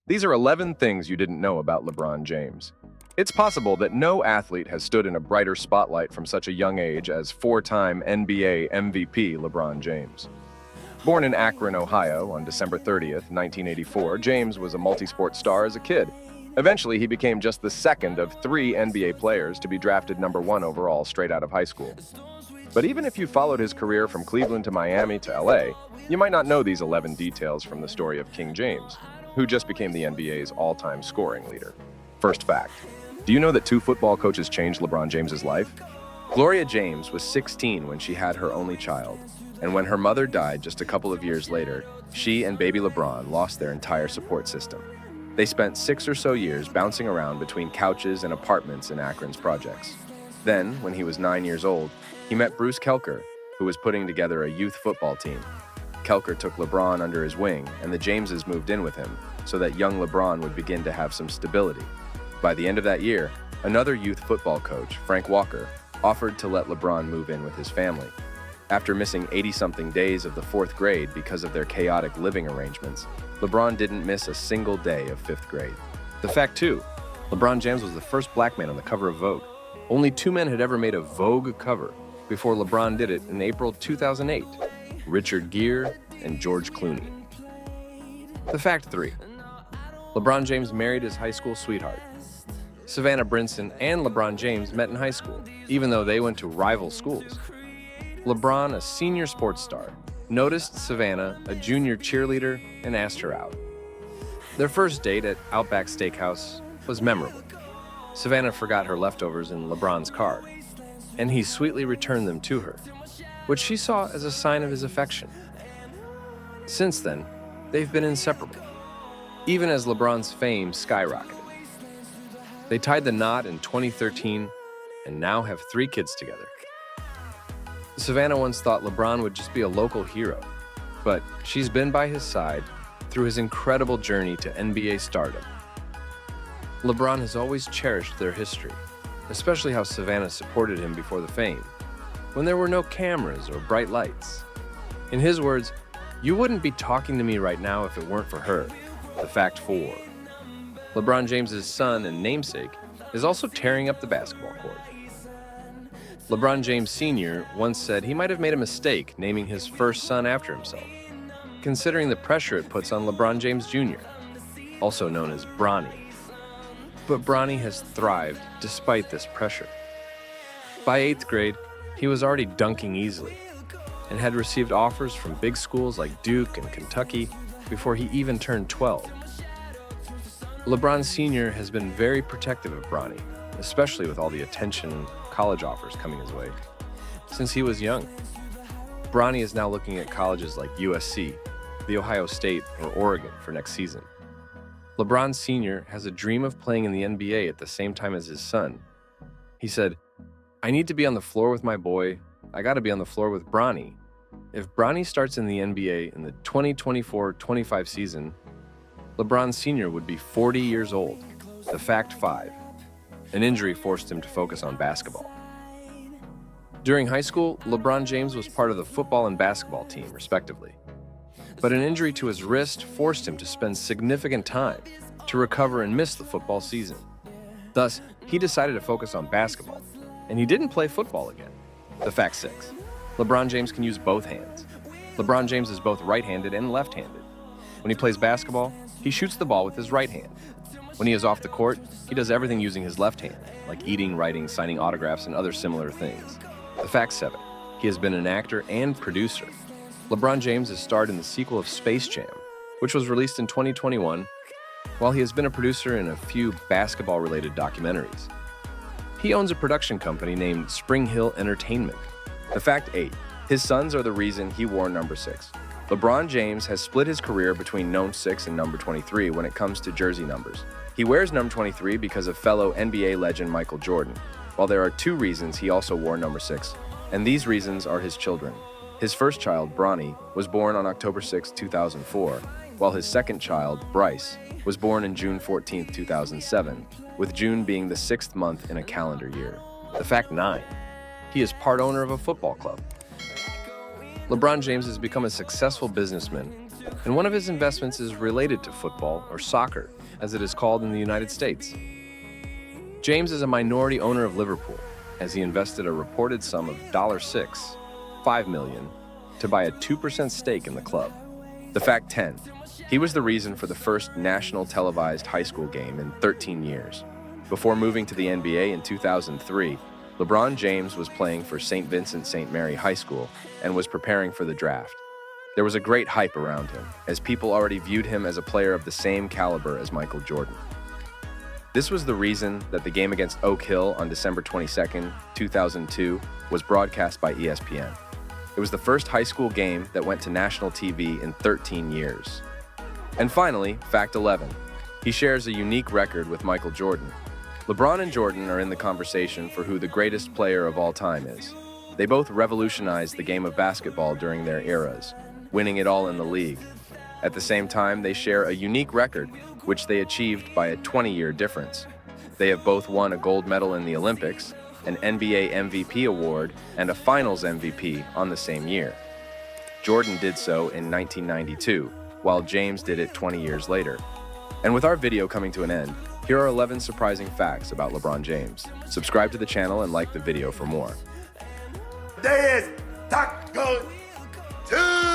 These are 11 things you didn't know about LeBron James. It's possible that no athlete has stood in a brighter spotlight from such a young age as four-time NBA MVP LeBron James. Born in Akron, Ohio on December 30th, 1984, James was a multi-sport star as a kid. Eventually, he became just the second of three NBA players to be drafted number 1 overall straight out of high school. But even if you followed his career from Cleveland to Miami to LA, you might not know these 11 details from the story of King James, who just became the NBA's all-time scoring leader. First fact, do you know that 2 football coaches changed LeBron James's life? Gloria James was 16 when she had her only child, and when her mother died just a couple of years later, she and baby LeBron lost their entire support system. They spent 6 or so years bouncing around between couches and apartments in Akron's projects. Then, when he was 9 years old, he met Bruce Kelker, who was putting together a youth football team. Kelker took LeBron under his wing, and the Jameses moved in with him so that young LeBron would begin to have some stability. By the end of that year, another youth football coach, Frank Walker, offered to let LeBron move in with his family. After missing 80-something days of the 4th grade because of their chaotic living arrangements, LeBron didn't miss a single day of 5th grade. The fact, too, LeBron James was the first black man on the cover of Vogue. Only 2 men had ever made a Vogue cover before LeBron did it in April 2008, Richard Gere and George Clooney. The fact 3, LeBron James married his high school sweetheart. Savannah Brinson and LeBron James met in high school, even though they went to rival schools. LeBron, a senior sports star, noticed Savannah, a junior cheerleader, and asked her out. Their first date at Outback Steakhouse was memorable. Savannah forgot her leftovers in LeBron's car, and he sweetly returned them to her, which she saw as a sign of his affection. Since then, they've been inseparable, even as LeBron's fame skyrocketed. They tied the knot in 2013 and now have 3 kids together. Savannah once thought LeBron would just be a local hero, but she's been by his side through his incredible journey to NBA stardom. LeBron has always cherished their history, especially how Savannah supported him before the fame, when there were no cameras or bright lights. In his words, "You wouldn't be talking to me right now if it weren't for her." The fact 4. LeBron James's son and namesake is also tearing up the basketball court. LeBron James Sr. once said he might have made a mistake naming his first son after himself, considering the pressure it puts on LeBron James Jr., also known as Bronny. But Bronny has thrived despite this pressure. By 8th grade, he was already dunking easily and had received offers from big schools like Duke and Kentucky before he even turned 12. LeBron Sr. has been very protective of Bronny, especially with all the attention and college offers coming his way, since he was young. Bronny is now looking at colleges like USC, The Ohio State, or Oregon for next season. LeBron Sr. has a dream of playing in the NBA at the same time as his son. He said, "I need to be on the floor with my boy. I gotta be on the floor with Bronny. If Bronny starts in the NBA in the 2024-25 season, LeBron Sr. would be 40 years old." The fact 5. An injury forced him to focus on basketball. During high school, LeBron James was part of the football and basketball team, respectively. But an injury to his wrist forced him to spend significant time to recover and miss the football season. Thus, he decided to focus on basketball, and he didn't play football again. The fact 6. LeBron James can use both hands. LeBron James is both right-handed and left-handed. When he plays basketball, he shoots the ball with his right hand. When he is off the court, he does everything using his left hand, like eating, writing, signing autographs, and other similar things. The fact 7. He has been an actor and producer. LeBron James has starred in the sequel of Space Jam, which was released in 2021, while he has been a producer in a few basketball-related documentaries. He owns a production company named Spring Hill Entertainment. The fact 8. His sons are the reason he wore number 6. LeBron James has split his career between number 6 and number 23 when it comes to jersey numbers. He wears number 23 because of fellow NBA legend Michael Jordan, while there are 2 reasons he also wore number 6, and these reasons are his children. His first child, Bronny, was born on October 6, 2004, while his second child, Bryce, was born on June 14, 2007, with June being the 6th month in a calendar year. The fact 9. He is part owner of a football club. LeBron James has become a successful businessman And one of his investments is related to football, or soccer, as it is called in the United States. James is a minority owner of Liverpool, as he invested a reported sum of $5 million, to buy a 2% stake in the club. The fact 10, he was the reason for the first national televised high school game in 13 years. Before moving to the NBA in 2003, LeBron James was playing for St. Vincent St. Mary High School and was preparing for the draft. There was a great hype around him, as people already viewed him as a player of the same caliber as Michael Jordan. This was the reason that the game against Oak Hill on December 22, 2002, was broadcast by ESPN. It was the first high school game that went to national TV in 13 years. And finally, fact 11. He shares a unique record with Michael Jordan. LeBron and Jordan are in the conversation for who the greatest player of all time is. They both revolutionized the game of basketball during their eras, winning it all in the league. At the same time, they share a unique record, which they achieved by a 20-year difference. They have both won a gold medal in the Olympics, an NBA MVP award, and a Finals MVP on the same year. Jordan did so in 1992, while James did it 20 years later. And with our video coming to an end, here are 11 surprising facts about LeBron James. Subscribe to the channel and like the video for more. Today is Taco Tuesday.